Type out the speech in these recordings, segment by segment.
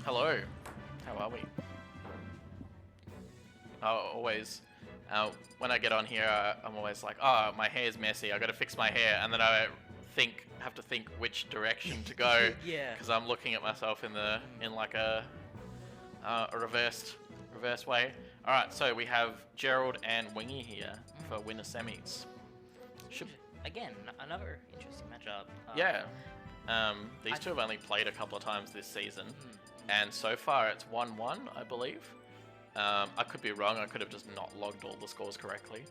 Hello. How are we? Always. When I get on here, I'm always like, oh, my hair's messy. I got to fix my hair, and then I have to think which direction to go. Yeah. Because I'm looking at myself in like a reversed way. All right, so we have Gerald and Wingy here for winner semis. Again, another interesting matchup. Yeah. These two have only played a couple of times this season, Mm. and so far it's 1-1, I believe. I could be wrong. I could have just not logged all the scores correctly.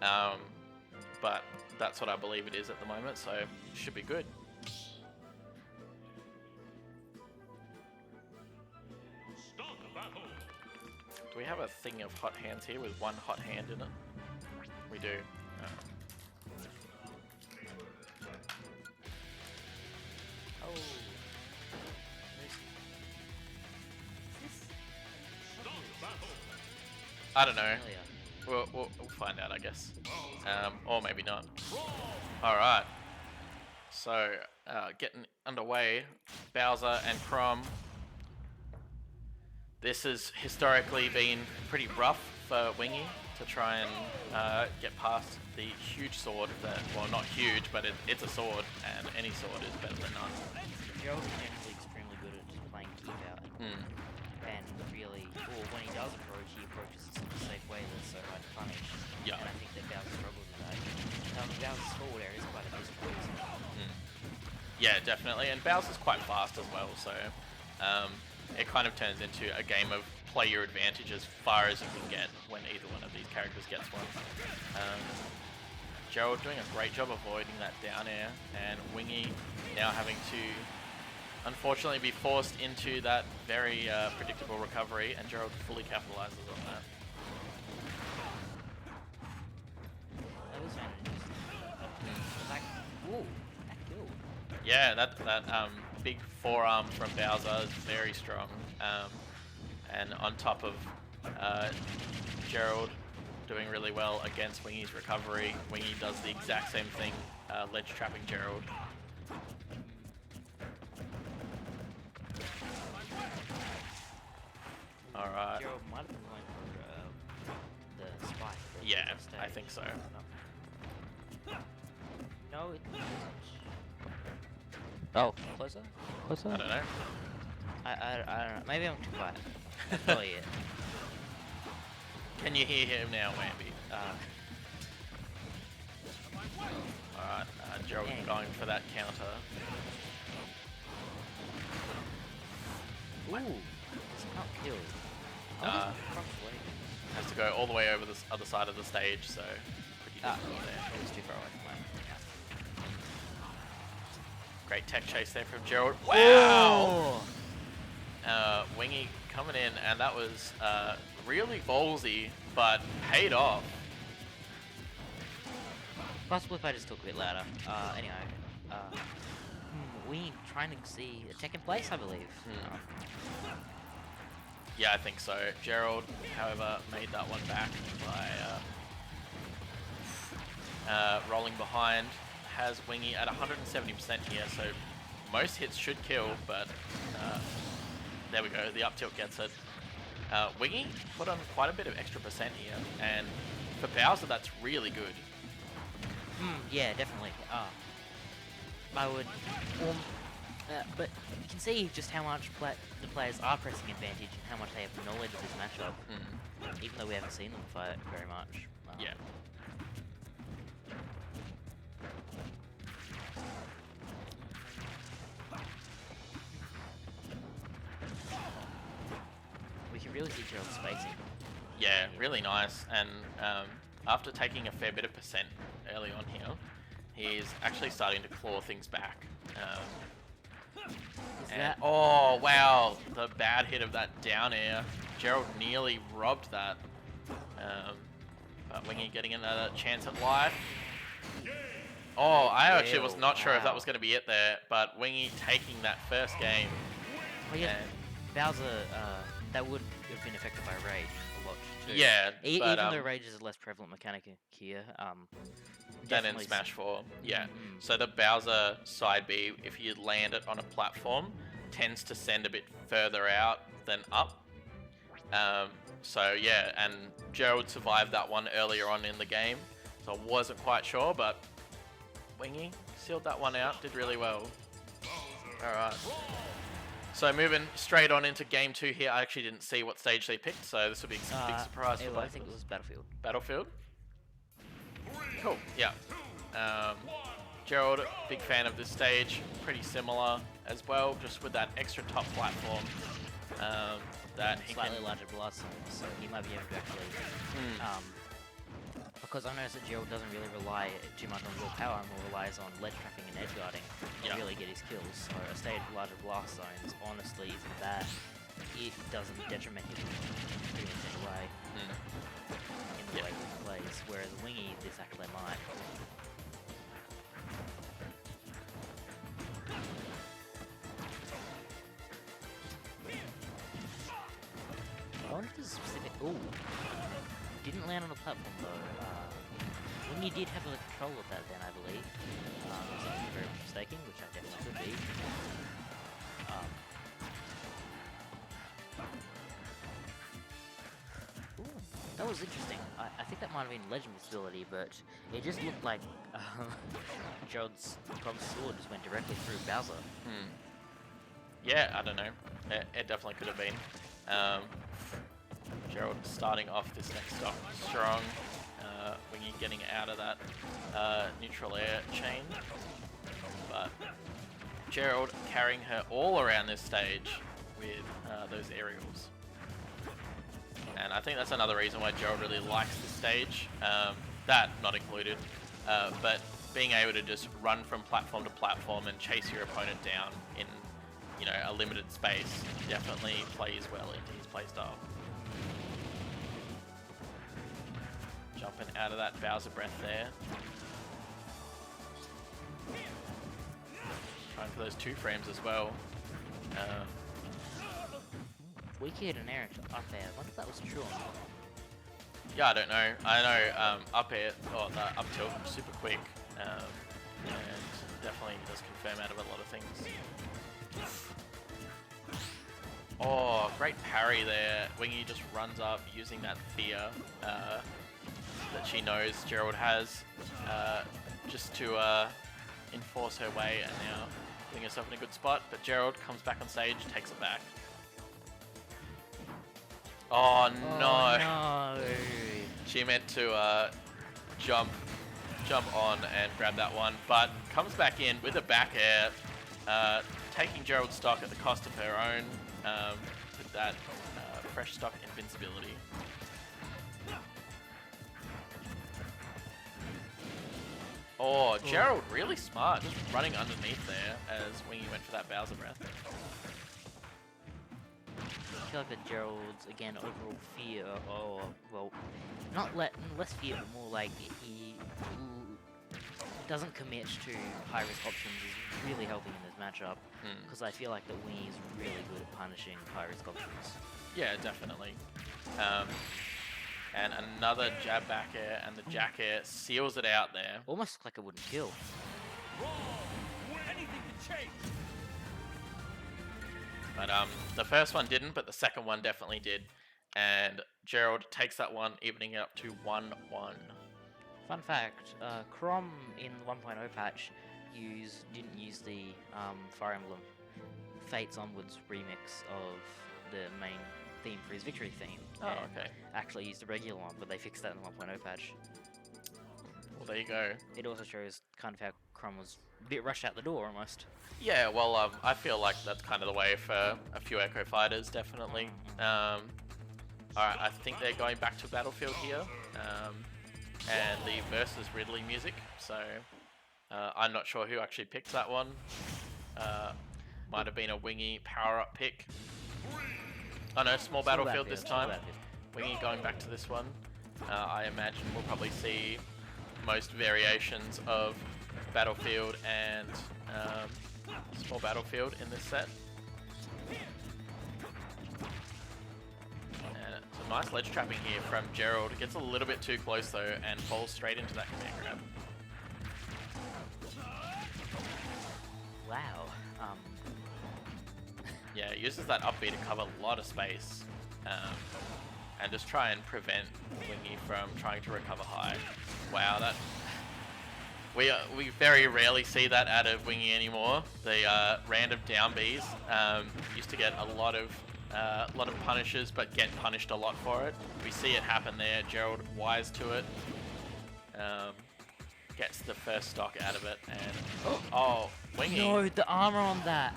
But that's what I believe it is at the moment, so it should be good. Do we have a thing of hot hands here with one hot hand in it? We do. Oh. I don't know. We'll find out, I guess. Or maybe not. Alright. So, getting underway. Bowser and Crom. This has historically been pretty rough for Wingy to try and get past the huge sword that, well, not huge, but it's a sword, and any sword is better than none. Gerald's generally extremely good at just playing keep out. And really, when he does approach, he approaches in such a safe way that's so hard to punish. Yeah. And I think that Bowser struggles with that. Bowser's forward area is quite a bit of Yeah, definitely, and Bowser's quite fast as well, so it kind of turns into a game of play your advantage as far as you can get when either one of these characters gets one. Gerald doing a great job avoiding that down air, and Wingy now having to unfortunately be forced into that very predictable recovery, and Gerald fully capitalizes on that. That was fantastic. That killed. Yeah, that big forearm from Bowser is very strong. And on top of Gerald doing really well against Wingy's recovery, Wingy does the exact same thing, ledge trapping Gerald. Alright. Gerald might have been going for the spike. Yeah, I think so. No, it isn't. Oh, closer? Closer? I don't know. I don't know. Maybe I'm too quiet. That's probably it. Can you hear him now, Wamby? Alright, Gerald going for that counter. Ooh, it's not killed. Has to go all the way over the other side of the stage, so pretty difficult there. It was too far away from mine. Great tech chase there from Gerald. Wow! Wingy coming in, and that was really ballsy, but paid off. Possible if I just talk a bit louder. Anyway, we trying to see a tech in place, I believe. Yeah, I think so. Gerald, however, made that one back by rolling behind. Has Wingy at 170% here, so most hits should kill, but there we go, the up tilt gets it. Wingy put on quite a bit of extra percent here, and for Bowser that's really good. Yeah, definitely. I would, but you can see just how much the players are pressing advantage and how much they have knowledge of this matchup, even though we haven't seen them fight very much. Yeah. We can really see Gerald spacing. Yeah, really nice, and after taking a fair bit of percent early on here, he's actually starting to claw things back. Oh wow, the bad hit of that down air. Gerald nearly robbed that. But Wingy getting another chance at life. Oh, I actually was not sure if that was going to be it there, but Wingy taking that first game. Oh yeah, Bowser, that would have been affected by Rage a lot too. Yeah, even though Rage is a less prevalent mechanic here, than in Smash 4. Yeah. So the Bowser side B, if you land it on a platform, tends to send a bit further out than up. So yeah, and Gerald survived that one earlier on in the game, so I wasn't quite sure, but Wingy sealed that one out, did really well. Alright. So moving straight on into game 2 here, I actually didn't see what stage they picked, so this will be a big surprise for both. I think it was Battlefield. Battlefield? Cool, yeah. Gerald, big fan of this stage, pretty similar as well, just with that extra top platform that he slightly can... larger blast, so he might be able to actually... because I noticed that Gerald doesn't really rely too much on raw power, and more relies on ledge trapping and edge guarding to really get his kills. So a stage with larger blast zones honestly isn't bad. It doesn't detriment him pretty much in a way, in the way he plays, whereas Wingy, this actually might. I wonder if there's a specific... Ooh. Didn't land on the platform though. Wingy did have a control of that then, I believe. It's very mistaken, which I definitely could be. Ooh, that was interesting. I think that might have been legend visibility, but it just looked like Gerald's sword just went directly through Bowser. Yeah, I don't know. It definitely could have been. Gerald starting off this next stock strong. Wingy getting out of that neutral air chain. But Gerald carrying her all around this stage with those aerials. And I think that's another reason why Gerald really likes this stage. That not included. But being able to just run from platform to platform and chase your opponent down in, you know, a limited space definitely plays well into his playstyle. Jumping out of that Bowser breath there. Trying for those 2 frames as well. Wicked and air up air. I wonder if that was true or not. Yeah, I don't know. I know up air, or the up tilt, super quick. And definitely does confirm out of a lot of things. Oh, great parry there. Wingy just runs up using that fear that she knows Gerald has just to enforce her way, and now putting herself in a good spot. But Gerald comes back on stage, takes it back. Oh no! No. She meant to jump on and grab that one, but comes back in with a back air, taking Gerald's stock at the cost of her own with that fresh stock invincibility. Oh, Gerald really smart, just running underneath there as Wingy went for that Bowser breath. I feel like that Gerald's, again, overall fear, or, well, not less fear, but more like he doesn't commit to high-risk options is really helping in this matchup, because I feel like that Wingy is really good at punishing high-risk options. Yeah, definitely. And another jab back air, and the jack air seals it out there. Almost looked like it wouldn't kill. But the first one didn't, but the second one definitely did. And Gerald takes that one, evening it up to 1-1. Fun fact, Crom in the 1.0 patch didn't use the Fire Emblem Fates Onwards remix of the main theme for his victory theme. Oh, okay. Actually used the regular one, but they fixed that in the 1.0 patch. Well, there you go. It also shows kind of how Crom was a bit rushed out the door almost. Yeah, well, I feel like that's kind of the way for a few Echo Fighters, definitely. Alright, I think they're going back to Battlefield here. And the versus Ridley music, so I'm not sure who actually picked that one. Might have been a Wingy power-up pick. Oh no, small battlefield this time. Wingy going back to this one. I imagine we'll probably see most variations of Battlefield and small battlefield in this set. Some nice ledge trapping here from Gerald. Gets a little bit too close though and falls straight into that command grab. Wow. uses that up B to cover a lot of space, and just try and prevent Wingy from trying to recover high. Wow, that we very rarely see that out of Wingy anymore. The random down Bs used to get a lot of punishes, but get punished a lot for it. We see it happen there. Gerald wise to it. Gets the first stock out of it, and oh, Wingy. No, the armor on that.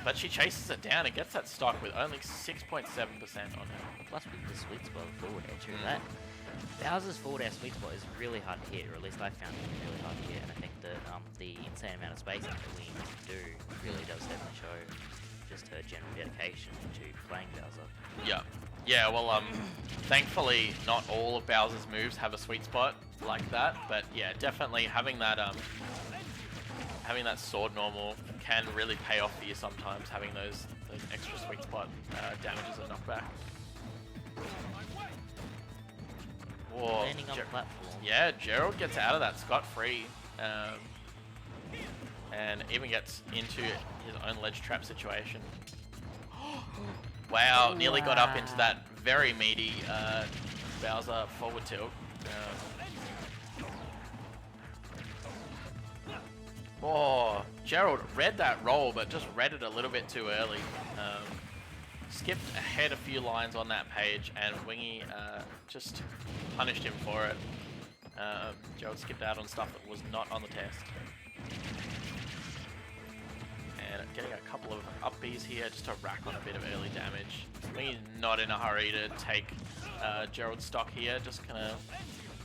But she chases it down and gets that stock with only 6.7% on her. Plus with the sweet spot of forward air too. That Bowser's forward air sweet spot is really hard to hit, or at least I found it really hard to hit, and I think that the insane amount of spacing that we do really does definitely show just her general dedication to playing Bowser. Yeah. Yeah, well, thankfully not all of Bowser's moves have a sweet spot like that, but yeah, definitely having that sword normal can really pay off for you sometimes, having those extra sweet spot damages and knockback. Whoa, Landing on the platform. yeah, Gerald gets out of that scot-free, and even gets into his own ledge trap situation. Wow, nearly got up into that very meaty Bowser forward tilt. Oh, Gerald read that roll, but just read it a little bit too early. Skipped ahead a few lines on that page, and Wingy just punished him for it. Gerald skipped out on stuff that was not on the test. And getting a couple of up Bs here just to rack on a bit of early damage. Wingy's not in a hurry to take Gerald's stock here, just gonna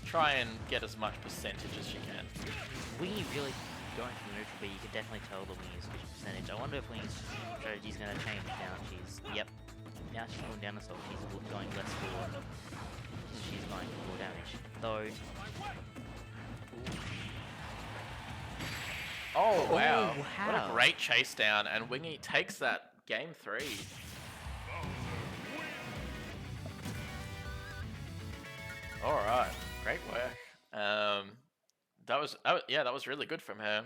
try and get as much percentage as she can. Wingy really going for the neutral, but you can definitely tell the Wingy's percentage. I wonder if Wingy's strategy's going to change now. Now she's going down the stock, she's going less forward. She's going for more damage. Though. Oh, wow. Oh, wow. What a great chase down, and Wingy takes that game 3. Alright, great work. That was really good from her.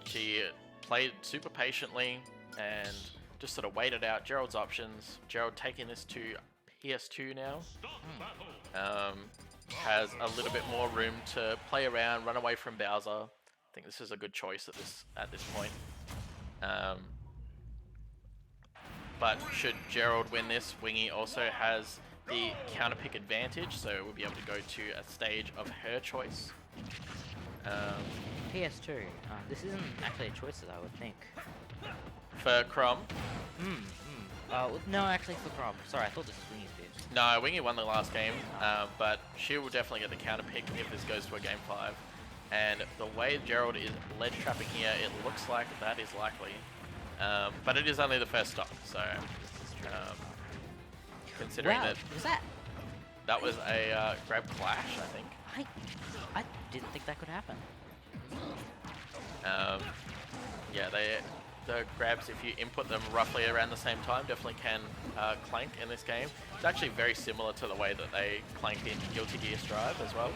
She played super patiently and just sort of waited out Gerald's options. Gerald taking this to PS2 now. Has a little bit more room to play around, run away from Bowser. I think this is a good choice at this point. But should Gerald win this, Wingy also has the counter pick advantage, so we'll be able to go to a stage of her choice. PS2. This isn't actually a choice that I would think. For Crom? No, actually for Crom. Sorry, I thought this was Wingy's bid. No, Wingy won the last game, but she will definitely get the counter pick if this goes to a game 5. And the way Gerald is ledge trapping here, it looks like that is likely. But it is only the first stop, so considering that was a grab clash, I think. I didn't think that could happen. Yeah, the grabs, if you input them roughly around the same time, definitely can clank in this game. It's actually very similar to the way that they clank in Guilty Gear Strive as well,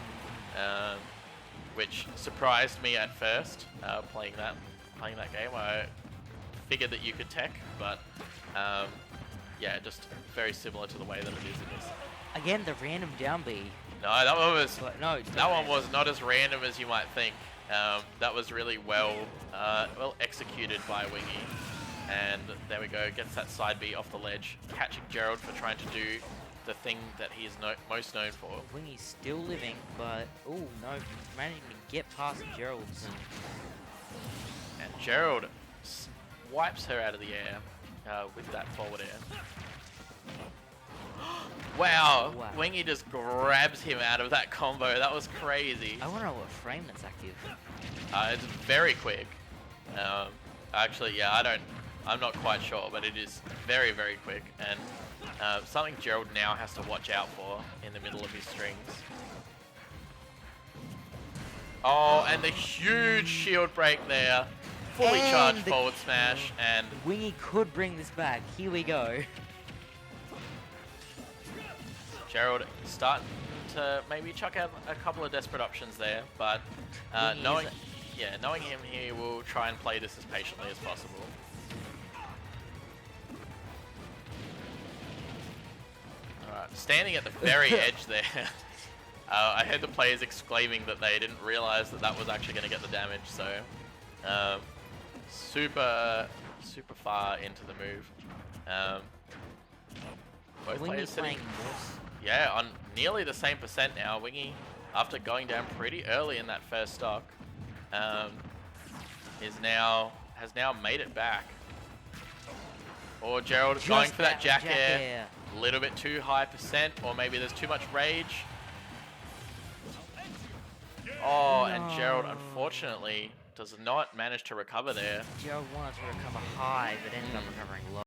which surprised me at first playing that game. I figured that you could tech, but yeah, just very similar to the way that it is in this. Again, the random down B. No, that one was that one was not as random as you might think. That was really well executed by Wingy, and there we go. Gets that side B off the ledge, catching Gerald for trying to do the thing that he is most known for. Wingy's still living, but oh no, managing to get past Gerald's. And Gerald wipes her out of the air with that forward air. Wow, Wingy just grabs him out of that combo. That was crazy. I want to know what frame that's active. It's very quick. Actually, yeah, I'm not quite sure, but it is very, very quick, and something Gerald now has to watch out for in the middle of his strings. Oh, and the huge shield break there. Fully charged forward smash, and Wingy could bring this back. Here we go. Gerald starting to maybe chuck out a couple of desperate options there, but knowing Yeah, knowing him, he will try and play this as patiently as possible. Alright, standing at the very edge there. I heard the players exclaiming that they didn't realize that that was actually going to get the damage, so super far into the move. Both players sitting, yeah, on nearly the same percent now. Wingy, after going down pretty early in that first stock, has now made it back. Or Gerald is going for that jack air. A little bit too high percent, or maybe there's too much rage. Oh, no. And Gerald unfortunately does not manage to recover there. Gerald wanted to recover high, but ended up recovering low.